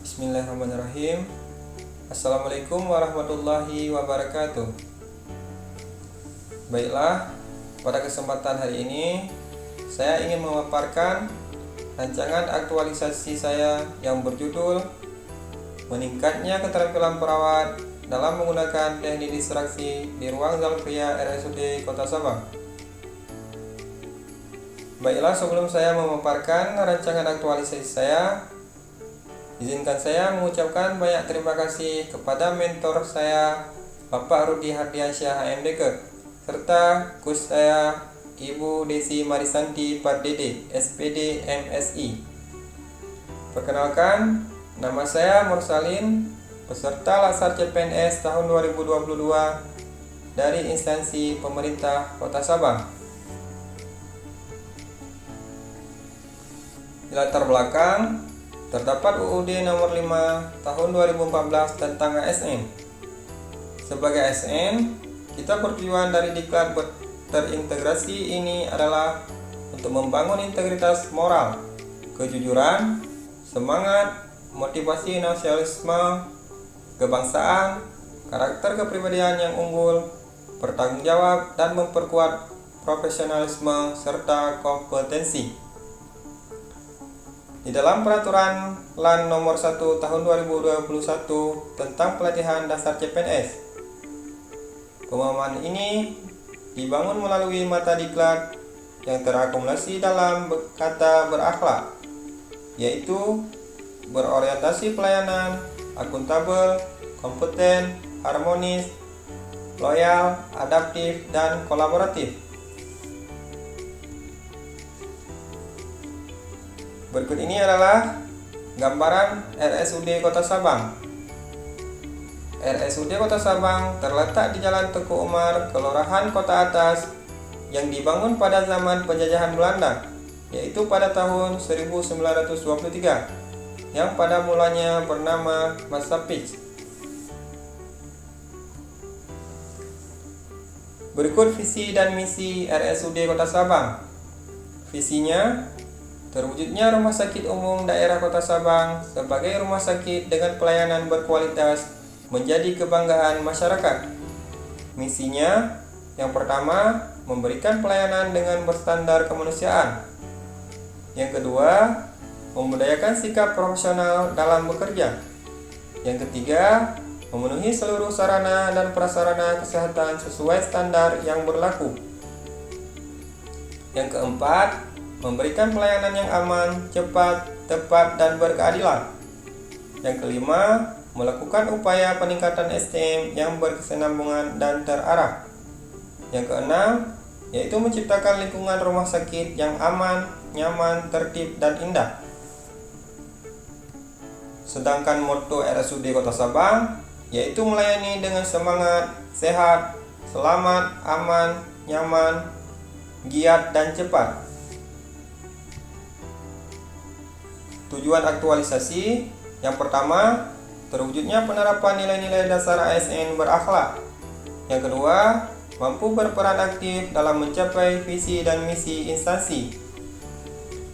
Bismillahirrahmanirrahim. Assalamualaikum warahmatullahi wabarakatuh. Baiklah, pada kesempatan hari ini saya ingin memaparkan rancangan aktualisasi saya yang berjudul Meningkatnya Keterampilan Perawat dalam Menggunakan Teknik Distraksi di Ruang Zalpria RSUD Kota Sabang. Baiklah, sebelum saya memaparkan rancangan aktualisasi saya, izinkan saya mengucapkan banyak terima kasih kepada mentor saya, Bapak Rudi Hardiansyah HMDK, serta coach saya, Ibu Desi Marisanti Pardede, SPD MSI. Perkenalkan, nama saya Mursalin, peserta Latsar CPNS tahun 2022 dari instansi pemerintah Kota Sabang. Di latar belakang, terdapat UUD nomor 5 tahun 2014 tentang ASN. Sebagai ASN, kita bertujuan dari diklat terintegrasi ini adalah untuk membangun integritas moral, kejujuran, semangat, motivasi nasionalisme, kebangsaan, karakter kepribadian yang unggul, bertanggung jawab, dan memperkuat profesionalisme serta kompetensi. Di dalam Peraturan LAN Nomor 1 Tahun 2021 tentang Pelatihan Dasar CPNS, pemahaman ini dibangun melalui mata diklat yang terakumulasi dalam kata berakhlak, yaitu berorientasi pelayanan, akuntabel, kompeten, harmonis, loyal, adaptif, dan kolaboratif. Berikut ini adalah gambaran RSUD Kota Sabang. RSUD Kota Sabang terletak di Jalan Teguh Umar, Kelurahan Kota Atas, yang dibangun pada zaman penjajahan Belanda, yaitu pada tahun 1923, yang pada mulanya bernama Massapich. Berikut visi dan misi RSUD Kota Sabang. Visinya, terwujudnya Rumah Sakit Umum Daerah Kota Sabang sebagai rumah sakit dengan pelayanan berkualitas menjadi kebanggaan masyarakat. Misinya, yang pertama, memberikan pelayanan dengan berstandar kemanusiaan. Yang kedua, membudayakan sikap profesional dalam bekerja. Yang ketiga, memenuhi seluruh sarana dan prasarana kesehatan sesuai standar yang berlaku. Yang keempat, memberikan pelayanan yang aman, cepat, tepat, dan berkeadilan. Yang kelima, melakukan upaya peningkatan SDM yang berkesinambungan dan terarah. Yang keenam, yaitu menciptakan lingkungan rumah sakit yang aman, nyaman, tertib, dan indah. Sedangkan moto RSUD Kota Sabang yaitu melayani dengan semangat, sehat, selamat, aman, nyaman, giat, dan cepat. Tujuan aktualisasi yang pertama, terwujudnya penerapan nilai-nilai dasar ASN berakhlak. Yang kedua, mampu berperan aktif dalam mencapai visi dan misi instansi.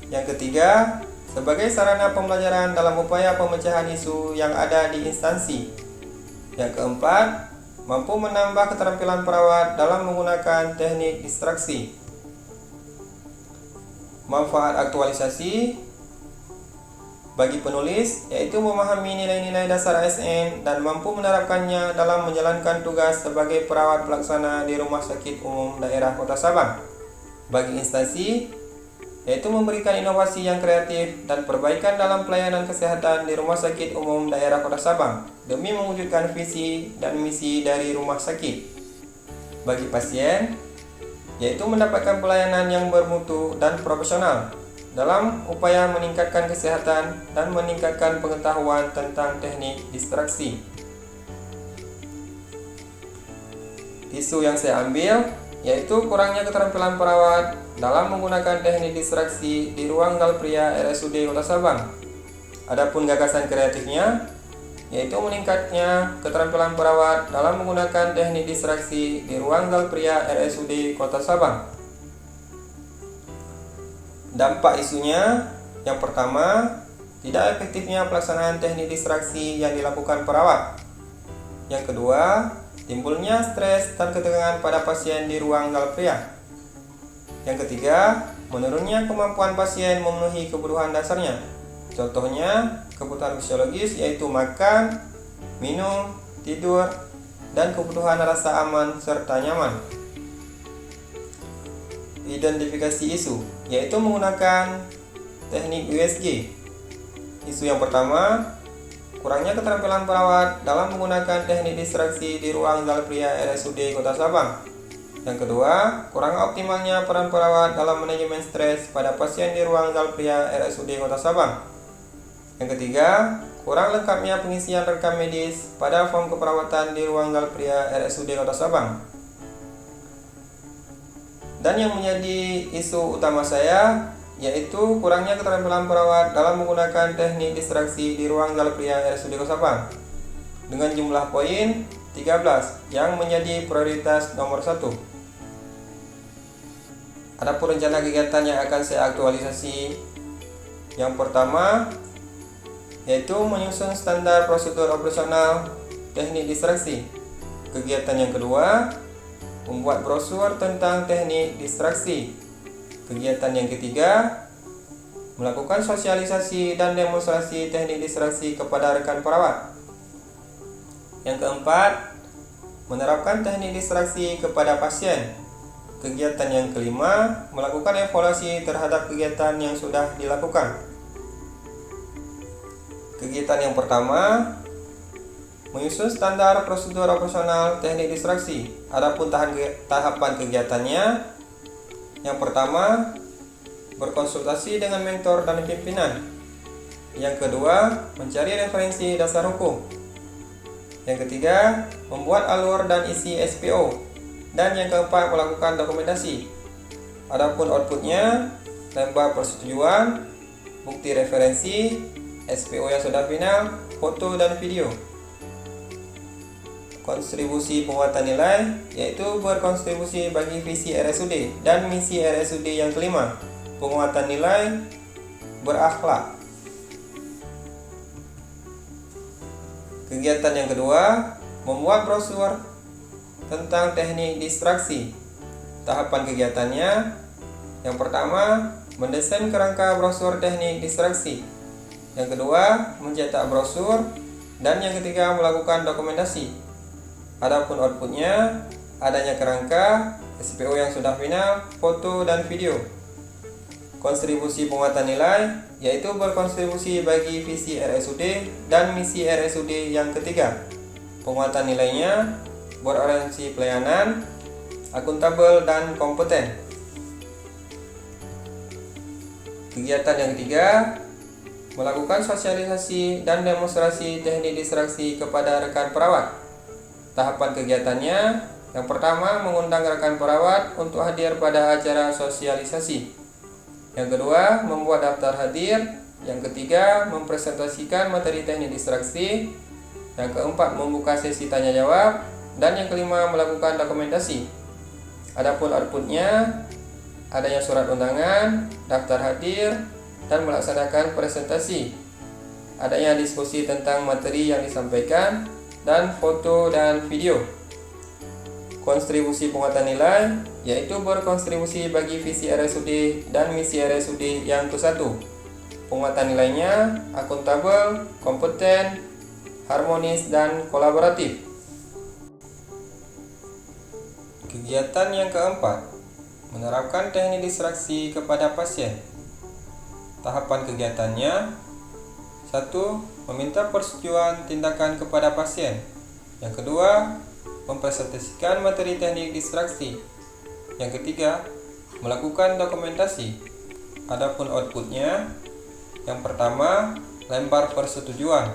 Yang ketiga, sebagai sarana pembelajaran dalam upaya pemecahan isu yang ada di instansi. Yang keempat, mampu menambah keterampilan perawat dalam menggunakan teknik distraksi. Manfaat aktualisasi bagi penulis yaitu memahami nilai-nilai dasar ASN dan mampu menerapkannya dalam menjalankan tugas sebagai perawat pelaksana di Rumah Sakit Umum Daerah Kota Sabang. Bagi instansi yaitu memberikan inovasi yang kreatif dan perbaikan dalam pelayanan kesehatan di Rumah Sakit Umum Daerah Kota Sabang demi mewujudkan visi dan misi dari rumah sakit. Bagi pasien yaitu mendapatkan pelayanan yang bermutu dan profesional dalam upaya meningkatkan kesehatan dan meningkatkan pengetahuan tentang teknik distraksi. Isu yang saya ambil yaitu kurangnya keterampilan perawat dalam menggunakan teknik distraksi di ruang Zalpria RSUD Kota Sabang. Adapun gagasan kreatifnya yaitu meningkatnya keterampilan perawat dalam menggunakan teknik distraksi di ruang Zalpria RSUD Kota Sabang. Dampak isunya, yang pertama, tidak efektifnya pelaksanaan teknik distraksi yang dilakukan perawat. Yang kedua, timbulnya stres dan ketegangan pada pasien di ruang galpria. Yang ketiga, menurunnya kemampuan pasien memenuhi kebutuhan dasarnya. Contohnya, kebutuhan fisiologis yaitu makan, minum, tidur, dan kebutuhan rasa aman serta nyaman. Identifikasi isu, yaitu menggunakan teknik USG. Isu yang pertama, kurangnya keterampilan perawat dalam menggunakan teknik distraksi di ruang galpria RSUD Kota Sabang. Yang kedua, kurang optimalnya peran perawat dalam manajemen stres pada pasien di ruang galpria RSUD Kota Sabang. Yang ketiga, kurang lengkapnya pengisian rekam medis pada form keperawatan di ruang galpria RSUD Kota Sabang. Dan yang menjadi isu utama saya yaitu kurangnya keterampilan perawat dalam menggunakan teknik distraksi di ruang galpria RSUD Kota Sabang dengan jumlah poin 13 yang menjadi prioritas nomor 1. Adapun rencana kegiatan yang akan saya aktualisasi, yang pertama yaitu menyusun standar prosedur operasional teknik distraksi. Kegiatan yang kedua, membuat brosur tentang teknik distraksi. Kegiatan yang ketiga, melakukan sosialisasi dan demonstrasi teknik distraksi kepada rekan perawat. Yang keempat, menerapkan teknik distraksi kepada pasien. Kegiatan yang kelima, melakukan evaluasi terhadap kegiatan yang sudah dilakukan. Kegiatan yang pertama, menyusun standar prosedur operasional teknik distraksi. Adapun tahapan kegiatannya, yang pertama, berkonsultasi dengan mentor dan pimpinan. Yang kedua, mencari referensi dasar hukum. Yang ketiga, membuat alur dan isi SPO. Dan yang keempat, melakukan dokumentasi. Adapun outputnya, lembar persetujuan, bukti referensi, SPO yang sudah final, foto dan video. Kontribusi penguatan nilai, yaitu berkontribusi bagi visi RSUD dan misi RSUD. Yang kelima, penguatan nilai berakhlak. Kegiatan yang kedua, membuat brosur tentang teknik distraksi. Tahapan kegiatannya, yang pertama, mendesain kerangka brosur teknik distraksi. Yang kedua, mencetak brosur. Dan yang ketiga, melakukan dokumentasi. Adapun outputnya, adanya kerangka, SPO yang sudah final, foto dan video. Kontribusi penguatan nilai, yaitu berkontribusi bagi visi RSUD dan misi RSUD. Yang ketiga, penguatan nilainya berorientasi pelayanan, akuntabel dan kompeten. Kegiatan yang ketiga, melakukan sosialisasi dan demonstrasi teknik distraksi kepada rekan perawat. Tahapan kegiatannya, yang pertama, mengundang rekan perawat untuk hadir pada acara sosialisasi. Yang kedua, membuat daftar hadir. Yang ketiga, mempresentasikan materi teknik distraksi. Yang keempat, membuka sesi tanya jawab. Dan yang kelima, melakukan dokumentasi. Adapun outputnya, adanya surat undangan, daftar hadir, dan melaksanakan presentasi. Adanya diskusi tentang materi yang disampaikan, dan foto dan video. Kontribusi penguatan nilai, yaitu berkontribusi bagi visi RSUD dan misi RSUD. Yang ke-1, penguatan nilainya akuntabel, kompeten, harmonis, dan kolaboratif. Kegiatan yang keempat, menerapkan teknik distraksi kepada pasien. Tahapan kegiatannya, 1. Meminta persetujuan tindakan kepada pasien. Yang kedua, mempresentasikan materi teknik distraksi. Yang ketiga, melakukan dokumentasi. Adapun outputnya, yang pertama, lembar persetujuan.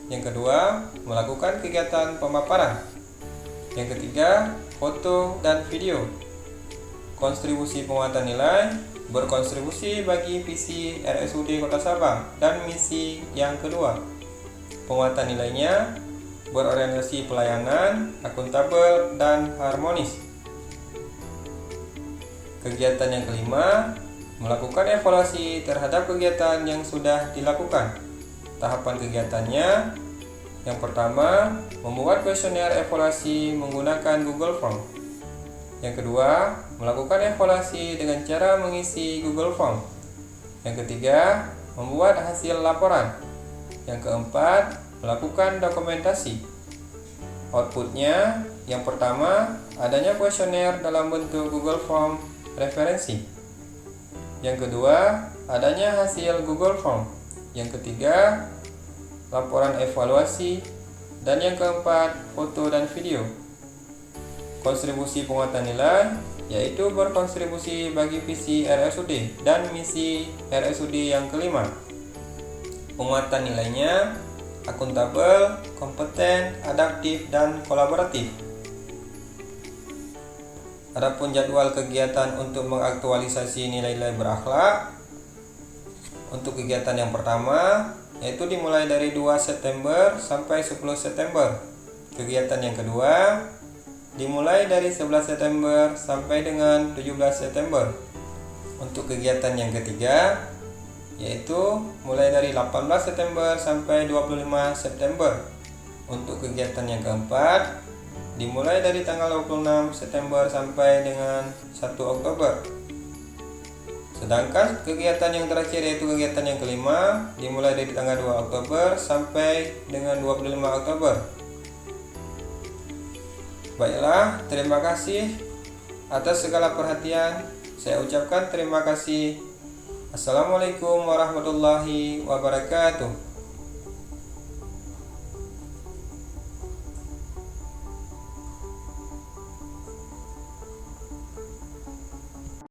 Yang kedua, melakukan kegiatan pemaparan. Yang ketiga, foto dan video. Kontribusi penguatan nilai, berkontribusi bagi visi RSUD Kota Sabang dan misi. Yang kedua, penguatan nilainya berorientasi pelayanan, akuntabel, dan harmonis. Kegiatan yang kelima, melakukan evaluasi terhadap kegiatan yang sudah dilakukan. tahapan kegiatannya. Yang pertama, membuat kuesioner evaluasi menggunakan Google Form. Yang kedua, melakukan evaluasi dengan cara mengisi Google Form. Yang ketiga, membuat hasil laporan. Yang keempat, melakukan dokumentasi. Outputnya, yang pertama, adanya kuesioner dalam bentuk Google Form referensi. Yang kedua, adanya hasil Google Form. Yang ketiga, laporan evaluasi. Dan yang keempat, foto dan video. Kontribusi penguatan nilai yaitu berkontribusi bagi visi RSUD dan misi RSUD yang kelima. Penguatan nilainya akuntabel, kompeten, adaptif, dan kolaboratif. Adapun jadwal kegiatan untuk mengaktualisasi nilai-nilai berakhlak. Untuk kegiatan yang pertama yaitu dimulai dari 2 September sampai 10 September. Kegiatan yang kedua dimulai dari 11 September sampai dengan 17 September. Untuk kegiatan yang ketiga yaitu mulai dari 18 September sampai 25 September. Untuk kegiatan yang keempat dimulai dari tanggal 26 September sampai dengan 1 Oktober. Sedangkan kegiatan yang terakhir yaitu kegiatan yang kelima dimulai dari tanggal 2 Oktober sampai dengan 25 Oktober. Baiklah, terima kasih atas segala perhatian. Saya ucapkan terima kasih. Assalamualaikum warahmatullahi wabarakatuh.